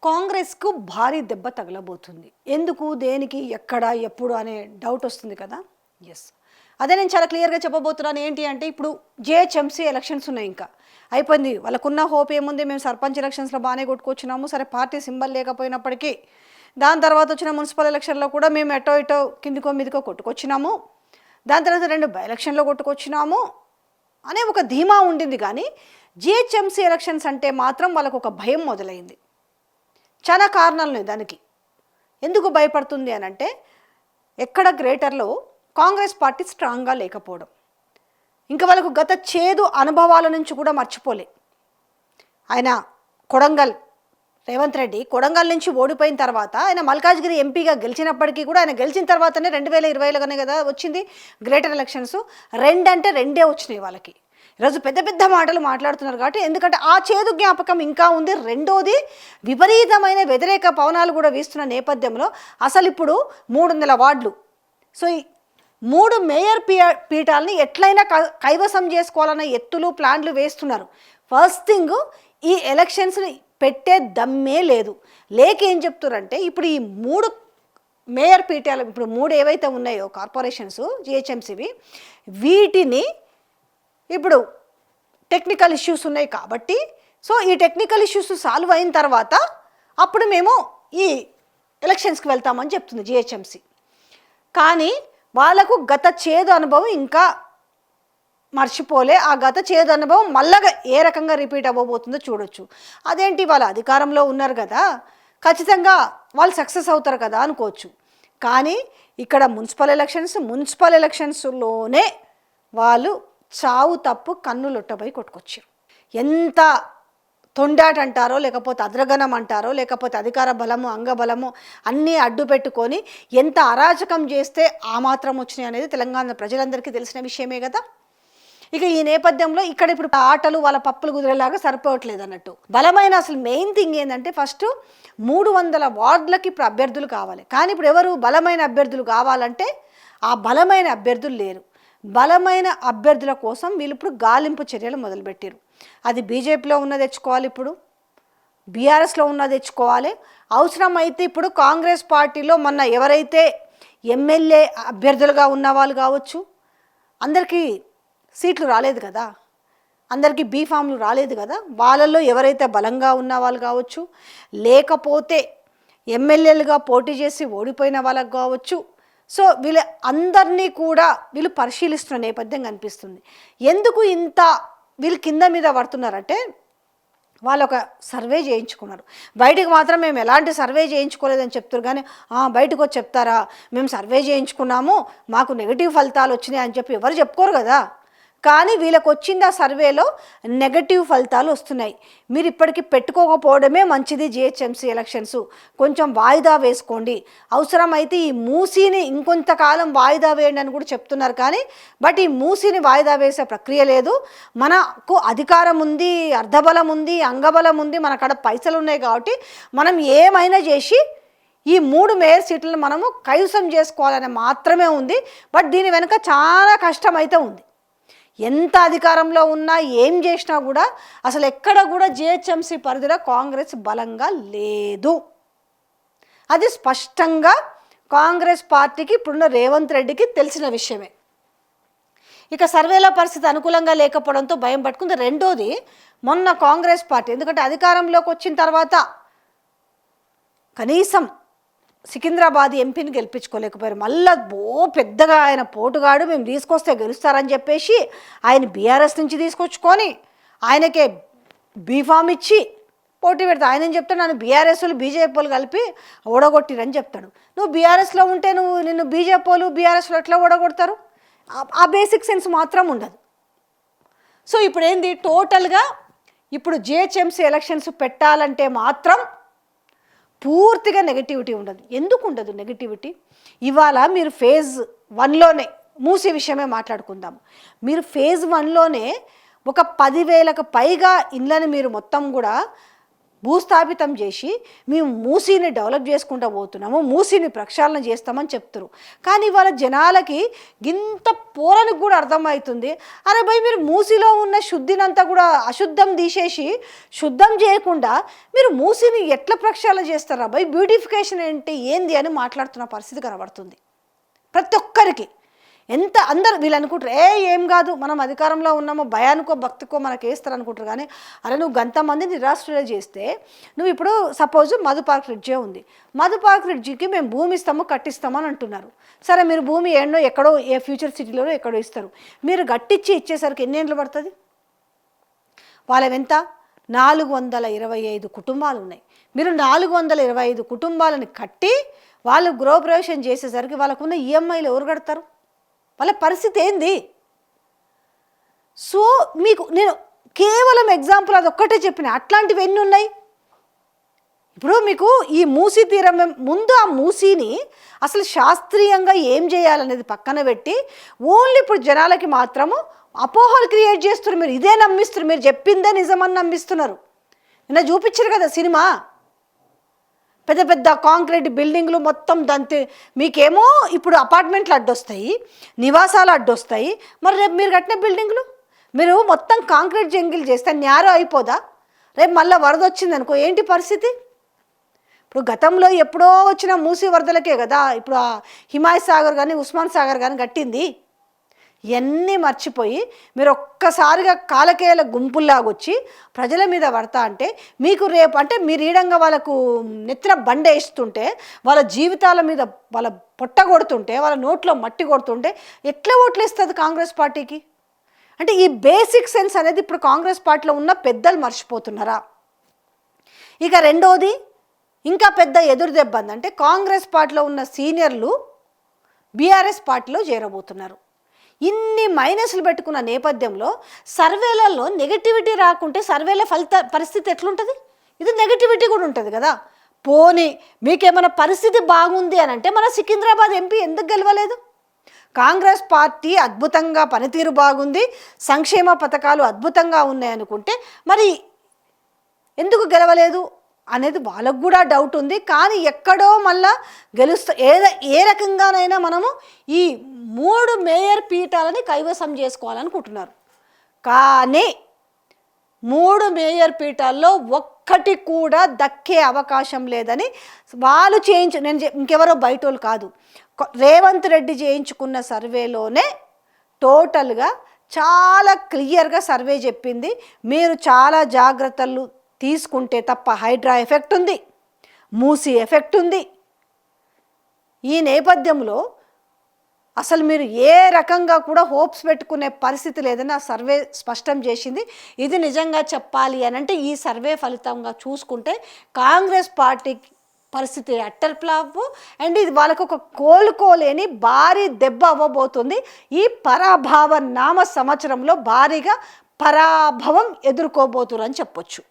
కాంగ్రెస్కు భారీ దెబ్బ తగలబోతుంది. ఎందుకు, దేనికి, ఎక్కడ, ఎప్పుడు అనే డౌట్ వస్తుంది కదా. ఎస్, అదే నేను చాలా క్లియర్గా చెప్పబోతున్నాను. ఏంటి అంటే, ఇప్పుడు జిహెచ్ఎంసీ ఎలక్షన్స్ ఉన్నాయి, ఇంకా అయిపోయింది. వాళ్ళకున్న హోప్ ఏముంది, మేము సర్పంచ్ ఎలక్షన్స్లో బాగానే కొట్టుకొచ్చినాము, సరే పార్టీ సింబల్ లేకపోయినప్పటికీ. దాని తర్వాత వచ్చిన మున్సిపల్ ఎలక్షన్లో కూడా మేము ఎటో ఇటో కిందికో మీదికో కొట్టుకొచ్చినాము. దాని తర్వాత 2 బై ఎలక్షన్లో కొట్టుకొచ్చినాము అనే ఒక ధీమా ఉండింది. కానీ జిహెచ్ఎంసీ ఎలక్షన్స్ అంటే మాత్రం వాళ్ళకు ఒక భయం మొదలైంది. చాలా కారణాలు ఉన్నాయి దానికి. ఎందుకు భయపడుతుంది అని అంటే, ఎక్కడ గ్రేటర్లో కాంగ్రెస్ పార్టీ స్ట్రాంగ్గా లేకపోవడం, ఇంకా వాళ్ళకు గత చేదు అనుభవాల నుంచి కూడా మర్చిపోలే. ఆయన కొడంగల్ రేవంత్ రెడ్డి కొడంగల్ నుంచి ఓడిపోయిన తర్వాత ఆయన మల్కాజ్గిరి ఎంపీగా గెలిచినప్పటికీ కూడా, ఆయన గెలిచిన తర్వాతనే 2020లోనే కదా వచ్చింది గ్రేటర్ ఎలక్షన్స్. 2 అంటే 2 వచ్చినాయి వాళ్ళకి. ఈరోజు పెద్ద పెద్ద మాటలు మాట్లాడుతున్నారు కాబట్టి, ఎందుకంటే ఆ చేదు జ్ఞాపకం ఇంకా ఉంది. రెండోది, విపరీతమైన వ్యతిరేక పవనాలు కూడా వీస్తున్న నేపథ్యంలో అసలు ఇప్పుడు 300 వార్డులు, సో ఈ 3 మేయర్ పీఠాలని ఎట్లయినా కైవసం చేసుకోవాలన్న ఎత్తులు ప్లాన్లు వేస్తున్నారు. ఫస్ట్ థింగ్, ఈ ఎలక్షన్స్ని పెట్టే దమ్మే లేదు. లేక ఏం చెప్తున్నారంటే, ఇప్పుడు ఈ 3 మేయర్ పీఠాలు, ఇప్పుడు 3 ఏవైతే ఉన్నాయో కార్పొరేషన్స్ జిహెచ్ఎంసీవి, వీటిని ఇప్పుడు టెక్నికల్ ఇష్యూస్ ఉన్నాయి కాబట్టి, సో ఈ టెక్నికల్ ఇష్యూస్ సాల్వ్ అయిన తర్వాత అప్పుడు మేము ఈ ఎలక్షన్స్కి వెళ్తామని చెప్తుంది జిహెచ్ఎంసీ. కానీ వాళ్ళకు గత చేదు అనుభవం ఇంకా మర్చిపోలే. ఆ గత చేదు అనుభవం మళ్ళా ఏ రకంగా రిపీట్ అవ్వబోతుందో చూడొచ్చు. అదేంటి, వాళ్ళ అధికారంలో ఉన్నారు కదా, ఖచ్చితంగా వాళ్ళు సక్సెస్ అవుతారు కదా అనుకోవచ్చు. కానీ ఇక్కడ మున్సిపల్ ఎలక్షన్స్లోనే వాళ్ళు చావు తప్పు కన్నులొట్టబోయి కొట్టుకొచ్చారు. ఎంత తొండాట అంటారో, లేకపోతే అద్రగణం అంటారో, లేకపోతే అధికార బలము అంగబలము అన్నీ అడ్డు పెట్టుకొని ఎంత అరాచకం చేస్తే ఆ మాత్రం వచ్చినాయి అనేది తెలంగాణ ప్రజలందరికీ తెలిసిన విషయమే కదా. ఇక ఈ నేపథ్యంలో ఇక్కడ ఇప్పుడు ఆటలు వాళ్ళ పప్పులు కుదిరేలాగా సరిపోవట్లేదు అన్నట్టు. బలమైన అసలు మెయిన్ థింగ్ ఏంటంటే, ఫస్ట్ 300 వార్డులకి ఇప్పుడు అభ్యర్థులు కావాలి. కానీ ఇప్పుడు ఎవరు బలమైన అభ్యర్థులు కావాలంటే ఆ బలమైన అభ్యర్థులు లేరు. బలమైన అభ్యర్థుల కోసం వీళ్ళు ఇప్పుడు గాలింపు చర్యలు మొదలుపెట్టారు. అది బీజేపీలో ఉన్న తెచ్చుకోవాలి, ఇప్పుడు బీఆర్ఎస్లో ఉన్న తెచ్చుకోవాలి. అవసరమైతే ఇప్పుడు కాంగ్రెస్ పార్టీలో మొన్న ఎవరైతే ఎమ్మెల్యే అభ్యర్థులుగా ఉన్న వాళ్ళు కావచ్చు, అందరికీ సీట్లు రాలేదు కదా, అందరికీ బీఫామ్లు రాలేదు కదా, వాళ్ళల్లో ఎవరైతే బలంగా ఉన్న వాళ్ళు కావచ్చు, లేకపోతే ఎమ్మెల్యేలుగా పోటీ చేసి ఓడిపోయిన వాళ్ళకు కావచ్చు, సో వీళ్ళ అందరినీ కూడా వీళ్ళు పరిశీలిస్తున్న నేపథ్యం కనిపిస్తుంది. ఎందుకు ఇంత వీళ్ళు కింద మీద పడుతున్నారంటే, వాళ్ళు ఒక సర్వే చేయించుకున్నారు. బయటకు మాత్రం మేము ఎలాంటి సర్వే చేయించుకోలేదని చెప్తారు, కానీ బయటకు వచ్చి చెప్తారా మేము సర్వే చేయించుకున్నాము మాకు నెగిటివ్ ఫలితాలు వచ్చినాయి అని చెప్పి ఎవరు చెప్పుకోరు కదా. కానీ వీళ్ళకి వచ్చింది ఆ సర్వేలో నెగటివ్ ఫలితాలు వస్తున్నాయి. మీరు ఇప్పటికీ పెట్టుకోకపోవడమే మంచిది. జిహెచ్ఎంసీ ఎలక్షన్స్ కొంచెం వాయిదా వేసుకోండి, అవసరమైతే ఈ మూసీని ఇంకొంతకాలం వాయిదా వేయండి అని కూడా చెప్తున్నారు. కానీ బట్ ఈ మూసీని వాయిదా వేసే ప్రక్రియ లేదు. మనకు అధికారం ఉంది, అర్ధబలం ఉంది, అంగబలం ఉంది, మన కాడ పైసలు ఉన్నాయి కాబట్టి మనం ఏమైనా చేసి ఈ 3 మేయర్ సీట్లను మనము కైవసం చేసుకోవాలని మాత్రమే ఉంది. బట్ దీని వెనుక చాలా కష్టం అయితే ఉంది. ఎంత అధికారంలో ఉన్నా ఏం చేసినా కూడా అసలు ఎక్కడ కూడా జిహెచ్ఎంసీ పరిధిలో కాంగ్రెస్ బలంగా లేదు. అది స్పష్టంగా కాంగ్రెస్ పార్టీకి ఇప్పుడున్న రేవంత్ రెడ్డికి తెలిసిన విషయమే. ఇక సర్వేల పరిస్థితి అనుకూలంగా లేకపోవడంతో భయం పట్టుకుంది. రెండోది, మొన్న కాంగ్రెస్ పార్టీ ఎందుకంటే అధికారంలోకి వచ్చిన తర్వాత కనీసం సికింద్రాబాద్ ఎంపీని గెలిపించుకోలేకపోయారు. మళ్ళీ పెద్దగా ఆయన పోటుగాడు, మేము తీసుకొస్తే గెలుస్తారని చెప్పేసి ఆయన బీఆర్ఎస్ నుంచి తీసుకొచ్చుకొని ఆయనకే బీఫామ్ ఇచ్చి పోటీ పెడతాడు. ఆయన ఏం చెప్తాడు, నన్ను బీఆర్ఎస్లు బీజేపీలు కలిపి ఓడగొట్టిరని చెప్తాడు. నువ్వు బీఆర్ఎస్లో ఉంటే నిన్ను బీజేపీలు బీఆర్ఎస్లో ఎట్లా ఓడగొడతారు? ఆ బేసిక్ సెన్స్ మాత్రం ఉండదు. సో ఇప్పుడు ఏంది, టోటల్గా ఇప్పుడు జిహెచ్ఎంసీ ఎలక్షన్స్ పెట్టాలంటే మాత్రం పూర్తిగా నెగటివిటీ ఉండదు. ఎందుకు ఉండదు నెగటివిటీ? ఇవాళ మీరు ఫేజ్ 1లోనే మూసీ విషయమే మాట్లాడుకుందాము. మీరు ఫేజ్ 1లోనే ఒక 10,000కు పైగా ఇళ్ళని మీరు మొత్తం కూడా భూస్థాపితం చేసి మేము మూసీని డెవలప్ చేసుకుంటూ పోతున్నాము, మూసీని ప్రక్షాళన చేస్తామని చెప్తారు. కానీ వాళ్ళ జనాలకి ఇంత పోరానికి కూడా అర్థమవుతుంది, అరే భయ్ మీరు మూసీలో ఉన్న శుద్ధినంతా కూడా అశుద్ధం తీసేసి శుద్ధం చేయకుండా మీరు మూసీని ఎట్లా ప్రక్షాళన చేస్తారా భయ్, బ్యూటిఫికేషన్ ఏంది అని మాట్లాడుతున్న పరిస్థితి కనబడుతుంది ప్రతి ఒక్కరికి. ఎంత అందరు వీళ్ళు అనుకుంటారు ఏం కాదు మనం అధికారంలో ఉన్నామో భయానికో భక్తికో మనకు వేస్తారు అనుకుంటారు. కానీ అరే నువ్వు గంతమంది నిరాశ్రయ చేస్తే నువ్వు ఇప్పుడు సపోజ్ మధు పార్క్ బ్రిడ్జే ఉంది, మధు పార్క్ బ్రిడ్జికి మేము భూమి ఇస్తాము కట్టిస్తాము అని అంటున్నారు. సరే మీరు భూమి ఎక్కడో ఏ ఫ్యూచర్ సిటీలో ఎక్కడో ఇస్తారు, మీరు గట్టించి ఇచ్చేసరికి ఎన్ని ఏళ్ళు పడుతుంది? వాళ్ళవెంత 425 కుటుంబాలు ఉన్నాయి. మీరు 425 కుటుంబాలను కట్టి వాళ్ళు గృహప్రవేశం చేసేసరికి వాళ్ళకున్న ఈఎంఐలు ఎవరు కడతారు? వాళ్ళ పరిస్థితి ఏంది? సో మీకు నేను కేవలం ఎగ్జాంపుల్ అదొక్కటే చెప్పిన, అట్లాంటివి ఎన్ని ఉన్నాయి? ఇప్పుడు మీకు ఈ మూసీ తీరం ముందు ఆ మూసీని అసలు శాస్త్రీయంగా ఏం చేయాలనేది పక్కన పెట్టి ఓన్లీ ఇప్పుడు జనాలకి మాత్రము అపోహలు క్రియేట్ చేస్తున్నారు. మీరు ఇదే నమ్మిస్తున్నారు, మీరు చెప్పిందే నిజమని నమ్మిస్తున్నారు. నిన్న చూపించారు కదా సినిమా, పెద్ద పెద్ద కాంక్రీట్ బిల్డింగ్లు మొత్తం దంతి, మీకేమో ఇప్పుడు అపార్ట్మెంట్లు అడ్డొస్తాయి, నివాసాలు అడ్డొస్తాయి. మరి రేపు మీరు కట్టిన బిల్డింగ్లు మీరు మొత్తం కాంక్రీట్ జంగిల్ చేస్తే న్యారో అయిపోదా? రేపు మళ్ళీ వరద వచ్చింది అనుకో ఏంటి పరిస్థితి? ఇప్పుడు గతంలో ఎప్పుడో వచ్చిన మూసీ వరదలకే కదా ఇప్పుడు హిమాయత్ సాగర్ కానీ ఉస్మాన్ సాగర్ కానీ కట్టింది. ఇవన్నీ మర్చిపోయి మీరు ఒక్కసారిగా కాలకేల గుంపుల్లాగొచ్చి ప్రజల మీద పడతా అంటే మీకు రేపు అంటే మీరు ఈడంగా వాళ్ళకు నెత్తిన బండ వేస్తుంటే వాళ్ళ జీవితాల మీద వాళ్ళ పొట్ట కొడుతుంటే వాళ్ళ నోట్లో మట్టి కొడుతుంటే ఎట్లా ఓట్లేస్తుంది కాంగ్రెస్ పార్టీకి? అంటే ఈ బేసిక్ సెన్స్ అనేది ఇప్పుడు కాంగ్రెస్ పార్టీలో ఉన్న పెద్దలు మర్చిపోతున్నారా? ఇక రెండోది ఇంకా పెద్ద ఎదురు దెబ్బ అంటే కాంగ్రెస్ పార్టీలో ఉన్న సీనియర్లు బీఆర్ఎస్ పార్టీలో చేరబోతున్నారు. ఇన్ని మైనస్లు పెట్టుకున్న నేపథ్యంలో సర్వేలలో నెగటివిటీ రాకుంటే సర్వేల పరిస్థితి ఎట్లుంటుంది? ఇది నెగటివిటీ కూడా ఉంటుంది కదా. పోనీ మీకేమైనా పరిస్థితి బాగుంది అని అంటే మన సికింద్రాబాద్ ఎంపీ ఎందుకు గెలవలేదు? కాంగ్రెస్ పార్టీ అద్భుతంగా పనితీరు బాగుంది, సంక్షేమ పథకాలు అద్భుతంగా ఉన్నాయనుకుంటే మరి ఎందుకు గెలవలేదు అనేది వాళ్ళకు కూడా డౌట్ ఉంది. కానీ ఎక్కడో మళ్ళా ఏ రకంగానైనా మనము ఈ 3 మేయర్ పీఠాలని కైవసం చేసుకోవాలనుకుంటున్నారు. కానీ 3 మేయర్ పీఠాల్లో ఒక్కటి కూడా దక్కే అవకాశం లేదని వాళ్ళు నేను ఇంకెవరో బయటోళ్ళు కాదు, రేవంత్ రెడ్డి చేయించుకున్న సర్వేలోనే టోటల్గా చాలా క్లియర్గా సర్వే చెప్పింది. మీరు చాలా జాగ్రత్తలు తీసుకుంటే తప్ప హైడ్రా ఎఫెక్ట్ ఉంది, మూసీ ఎఫెక్ట్ ఉంది. ఈ నేపథ్యంలో అసలు మీరు ఏ రకంగా కూడా హోప్స్ పెట్టుకునే పరిస్థితి లేదని ఆ సర్వే స్పష్టం చేసింది. ఇది నిజంగా చెప్పాలి అని అంటే ఈ సర్వే ఫలితంగా చూసుకుంటే కాంగ్రెస్ పార్టీ పరిస్థితి అట్టర్ ఫ్లాప్ అండ్ ఇది వాళ్ళకు ఒక కోలుకోలేని భారీ దెబ్బ అవ్వబోతుంది. ఈ పరాభవ నామ సంవత్సరంలో భారీగా పరాభవం ఎదుర్కోబోతున్నారు అని చెప్పొచ్చు.